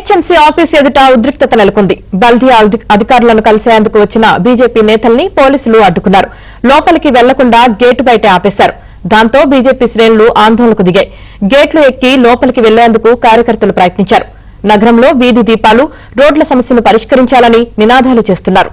GHMC office ఎదుట ఉద్రిక్తత నెలకొంది. బల్దియా అధికారులను కలిసేందుకు వచ్చిన బీజేపీ నేతల్ని పోలీసులు అడ్డుకున్నారు. లోపలికి వెళ్లకుండా గేటు బయటే ఆపేశారు. దాంతో బీజేపీ శ్రేణులు ఆందోళనకు దిగాయి. గేట్లు ఎక్కి లోపలికి వెళ్లేందుకు కార్యకర్తలు ప్రయత్నించారు. నగరంలో వీధి దీపాలు, రోడ్ల సమస్యను పరిష్కరించాలని నినాదాలు చేస్తున్నారు.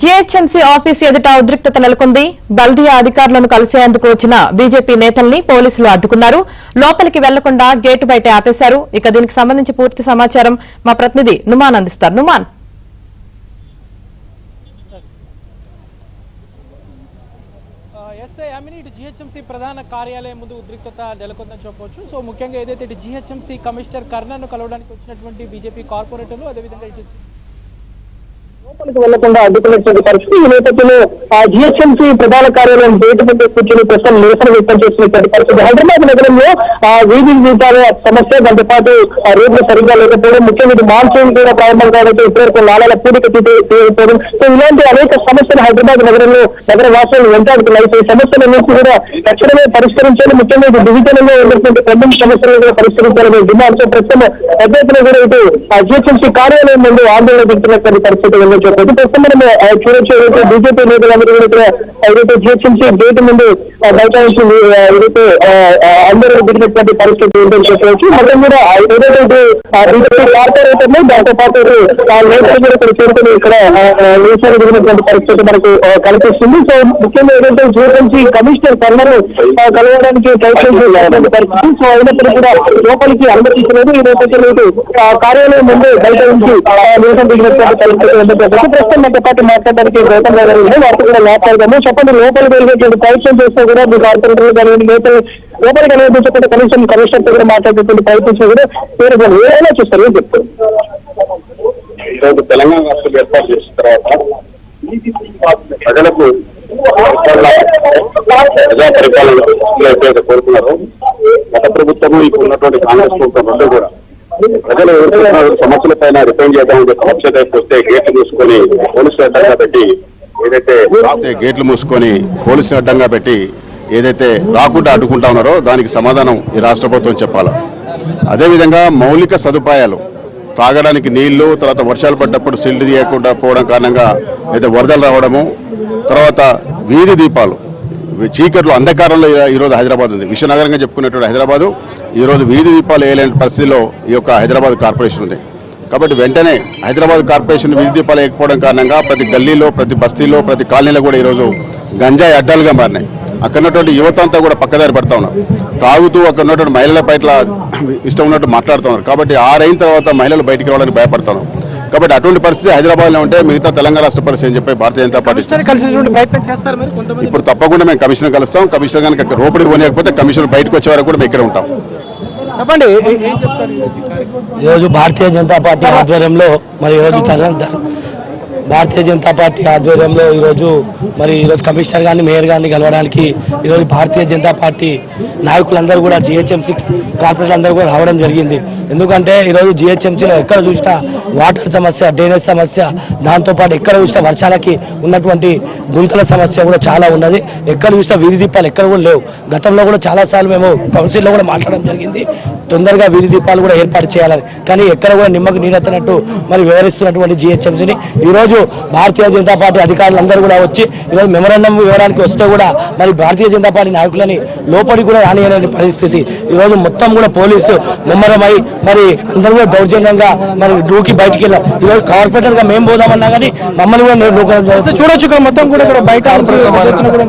జీహెచ్ఎంసీ ఆఫీస్ ఎదుట ఉద్రిక్తత నెలకొంది. బల్దియా అధికారులను కలిసేందుకు వచ్చిన బీజేపీ నేతల్ని పోలీసులు అడ్డుకున్నారు. లోపలికి వెళ్లకుండా గేటు బయట ఆపేశారు. ఇక దీనికి సంబంధించి పూర్తి సమాచారం మా ప్రతినిధి నుమాన్ అందిస్తారు. నుమాన్, జీహెచ్ఎంసీ ప్రధాన కార్యాలయం ముందు ఉద్రిక్తత నెలకొందని చెప్పవచ్చు. సో ముఖ్యంగా ఏదైతే జీహెచ్ఎంసీ కమిషనర్ కర్ణన్ను కలవడానికి వచ్చినటువంటి బీజేపీ కార్పొరేటర్లు అదేవిధంగా లోపలికి వెళ్లకుండా అడ్డుకున్నటువంటి పరిస్థితి. ఈ నేపథ్యంలో జీహెచ్ఎంసీ ప్రధాన కార్యాలయం గేటు ముందు కూర్చొని ప్రస్తుతం నిరసన వ్యక్తం చేస్తున్నటువంటి పరిస్థితి. హైదరాబాద్ నగరంలో వీధి దీపాల సమస్య, దాంతో పాటు రోడ్లు సరిగ్గా లేకపోవడం, ముఖ్యంగా మాన్సూన్ కూడా ప్రారంభం కావడంతో ఇప్పటివరకు నాలాల పూడిక తీయకపోవడం, సో ఇలాంటి అనేక సమస్యలు హైదరాబాద్ నగరంలో నగర వాసులను వెంటాడుతున్నాయి. ఈ సమస్యలన్నింటినీ కూడా తక్షణమే పరిష్కరించాలి. ముఖ్యంగా ఇది డివిజన్లో ఉన్నటువంటి పెండింగ్ సమస్యలను కూడా పరిష్కరించాలనే డిమాండ్తో ప్రస్తుతం అభ్యర్థులు కూడా ఇటు జీహెచ్ఎంసీ కార్యాలయం ముందు ఆందోళన దిగుతున్నటువంటి పరిస్థితి చెప్పండి. ప్రస్తుతం మనం చూడొచ్చు, ఏదైతే బీజేపీ నేతలందరూ కూడా ఏదైతే జీహెచ్ఎంసీ గేటు ముందు బయట ఏదైతే అందరూ దిగినటువంటి పరిస్థితి ఏంటని చెప్పవచ్చు. మొత్తం కూడా ఏదైతే బీజేపీ కార్పొరేటర్లు, దాంతో పాటు నేతలు కూడా ఇక్కడ చేరుకుని ఇక్కడ నిరసన దిగినటువంటి పరిస్థితి మనకు కనిపిస్తుంది. సో ముఖ్యంగా ఏదైతే జీహెచ్ఎంసీ కమిషనర్ కర్ణను కలవడానికి ప్రయత్నించినటువంటి పరిస్థితి. సో అయినప్పటికీ కూడా లోపలికి అనుమతించలేదు. ఈ నేపథ్యంలో కార్యాలయం ముందు బయట నుంచి నిరసన దిగినటువంటి పరిస్థితి. ప్రస్తుతం మనతో పాటు మాట్లాడడానికి గౌతమ్ గారు వారితో కూడా మాట్లాడదాము. చెప్పండి, లోపలికి వెళ్ళేటువంటి ప్రయత్నం చేస్తే కూడా మీ కార్పొరేటర్లు కానీ నేతలు లోపలికి అనుమతించకుండా కనీసం కమిషనర్తో కూడా మాట్లాడేటువంటి ప్రయత్నించినా కూడా ఏదైనా చూస్తారు, ఏం చెప్తారు? ఈరోజు తెలంగాణ రాష్ట్రం ఏర్పాటు చేసిన తర్వాత ప్రజలకు ప్రజా పరిపాలన కోరుతున్నారు. గత ప్రభుత్వం ఇప్పుడు ఉన్నటువంటి కాంగ్రెస్ ప్రభుత్వం రెండు కూడా ప్రజలు సమస్యల పైన రిపైన్ చేద్దామని చెప్పి సమస్య వైపు వస్తే గేట్లు మూసుకొని పోలీసులు అడ్డంగా పెట్టి గేట్లు మూసుకొని పోలీసులు అడ్డంగా పెట్టి ఏదైతే రాకుండా అడ్డుకుంటా ఉన్నారో దానికి సమాధానం ఈ రాష్ట్ర ప్రభుత్వం చెప్పాలి. అదేవిధంగా మౌలిక సదుపాయాలు, తాగడానికి నీళ్లు, తర్వాత వర్షాలు పడ్డప్పుడు సిల్డ్ తీయకుండా పోవడం కారణంగా అయితే వరదలు రావడము, తర్వాత వీధి దీపాలు చీకట్లు అంధకారంలో ఈరోజు హైదరాబాద్ ఉంది. విశ్వనగరంగా చెప్పుకునేటువంటి హైదరాబాదు ఈరోజు వీధి దీపాలు వేయలేని పరిస్థితిలో ఈ యొక్క హైదరాబాద్ కార్పొరేషన్ ఉంది. కాబట్టి వెంటనే హైదరాబాద్ కార్పొరేషన్ వీధి దీపాలు వేయకపోవడం కారణంగా ప్రతి గల్లీలో, ప్రతి బస్తీలో, ప్రతి కాలనీలో కూడా ఈరోజు గంజాయి అడ్డాలుగా మారినాయి. అక్కడ ఉన్నటువంటి యువత అంతా కూడా పక్కదారి పడతా ఉన్నారు. తాగుతూ అక్కడ ఉన్నటువంటి మహిళల పట్ల ఇష్టం ఉన్నట్టు మాట్లాడుతున్నారు. కాబట్టి 6 అయిన తర్వాత మహిళలు బయటికి రావడానికి భయపడుతున్నారు. కాబట్టి అటువంటి పరిస్థితి హైదరాబాద్లో ఉంటే మిగతా తెలంగాణ రాష్ట్ర పరిస్థితి అని చెప్పి భారతీయ జనతా పార్టీ ఇప్పుడు తప్పకుండా మేము కమిషనర్ కలుస్తాం. కమిషనర్ కనుక రోపడికి పోనీయకపోతే కమిషనర్ బయటకు వచ్చే వరకు కూడా మేము ఇక్కడ ఉంటాం. చెప్పండి, ఈరోజు భారతీయ జనతా పార్టీ ఆధ్వర్యంలో భారతీయ జనతా పార్టీ ఆధ్వర్యంలో ఈరోజు కమిషనర్ గారిని, మేయర్ గారిని కలవడానికి ఈరోజు భారతీయ జనతా పార్టీ నాయకులందరూ కూడా జీహెచ్ఎంసీ కార్పొరేషన్ అందరూ కూడా రావడం జరిగింది. ఎందుకంటే ఈరోజు జీహెచ్ఎంసీలో ఎక్కడ చూసినా వాటర్ సమస్య, డ్రైనేజ్ సమస్య, దాంతోపాటు ఎక్కడ చూసినా వర్షాలకి ఉన్నటువంటి గుంతల సమస్య కూడా చాలా ఉన్నది. ఎక్కడ చూసినా వీధి దీపాలు ఎక్కడ కూడా లేవు. గతంలో కూడా చాలాసార్లు మేము కౌన్సిల్లో కూడా మాట్లాడడం జరిగింది, తొందరగా వీధి దీపాలు కూడా ఏర్పాటు చేయాలని. కానీ ఎక్కడ కూడా నిమ్మకు నీరెత్తనట్టు వివరిస్తున్నటువంటి జీహెచ్ఎంసీని ఈరోజు భారతీయ జనతా పార్టీ అధికారులందరూ కూడా వచ్చి ఈరోజు మెమరాండం వివరానికి వస్తే కూడా భారతీయ జనతా పార్టీ నాయకులని లోపలికి కూడా రానియని పరిస్థితి. ఈరోజు మొత్తం కూడా పోలీసు ముమ్మరమై అందరూ కూడా దౌర్జన్యంగా దూకి బయటికి వెళ్ళాం. ఈరోజు కార్పొరేటర్ గా మేము పోదామన్నా కానీ మమ్మల్ని కూడా చూడొచ్చు. ఇక్కడ మొత్తం కూడా ఇక్కడ బయట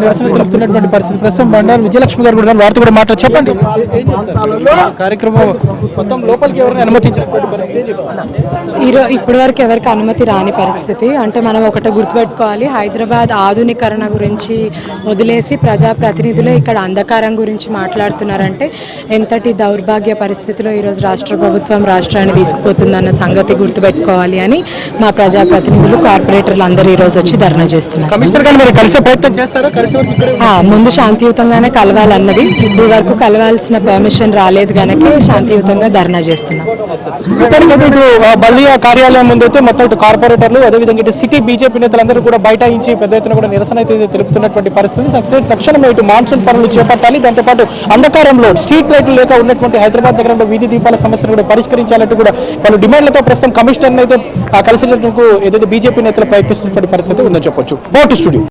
నిరసన తెలుస్తున్నటువంటి పరిస్థితి. ప్రస్తుతం బండారు విజయలక్ష్మి గారు కూడా వారితో కూడా మాట్లాడి చెప్పండి కార్యక్రమం మొత్తం లోపలికి ఎవరైనా అనుమతించినటువంటి పరిస్థితి ఇప్పటి వరకు ఎవరికి అనుమతి రాని పరిస్థితి. అంటే మనం ఒకటి గుర్తుపెట్టుకోవాలి, హైదరాబాద్ ఆధునీకరణ గురించి వదిలేసి ప్రజాప్రతినిధులే ఇక్కడ అంధకారం గురించి మాట్లాడుతున్నారంటే ఎంతటి దౌర్భాగ్య పరిస్థితిలో ఈరోజు రాష్ట్ర ప్రభుత్వం రాష్ట్రాన్ని తీసుకుపోతుందన్న సంగతి గుర్తుపెట్టుకోవాలి అని మా ప్రజాప్రతినిధులు కార్పొరేటర్లు అందరూ ఈరోజు వచ్చి ధర్నా చేస్తున్నారు. కమిషనర్ గారు మరి కలిసే ప్రయత్నం చేస్తారా? కలిసే వరకు ఇక్కడే ముందు శాంతియుతంగానే కలవాలన్నది, ఇప్పుడు వరకు కలవాల్సిన పర్మిషన్ రాలేదు కనుక శాంతియుతంగా ధర్నా చేస్తున్నాం. బల్లియా కార్యాలయం ముందు అయితే మొత్తం ఇటు కార్పొరేటర్లు అదేవిధంగా ఇటు సిటీ బీజేపీ నేతలందరూ కూడా బైఠాయించి పెద్ద ఎత్తున కూడా నిరసన అయితే తెలుపుతున్నటువంటి పరిస్థితి. తక్షణమే ఇటు మాన్సూన్ పనులు చేపట్టాలి, దాంతోపాటు అంధకారంలో స్ట్రీట్ లైట్లు లేక ఉన్నటువంటి హైదరాబాద్ నగరంలో వీధి దీపాల సమస్యను కూడా పరిష్కరించాలంటూ కూడా పలు డిమాండ్లతో ప్రస్తుతం కమిషనర్ అయితే కలిసినందుకు ఏదైతే బీజేపీ నేతలు ప్రయత్నిస్తున్నటువంటి పరిస్థితి ఉందని చెప్పొచ్చు. స్టూడియో.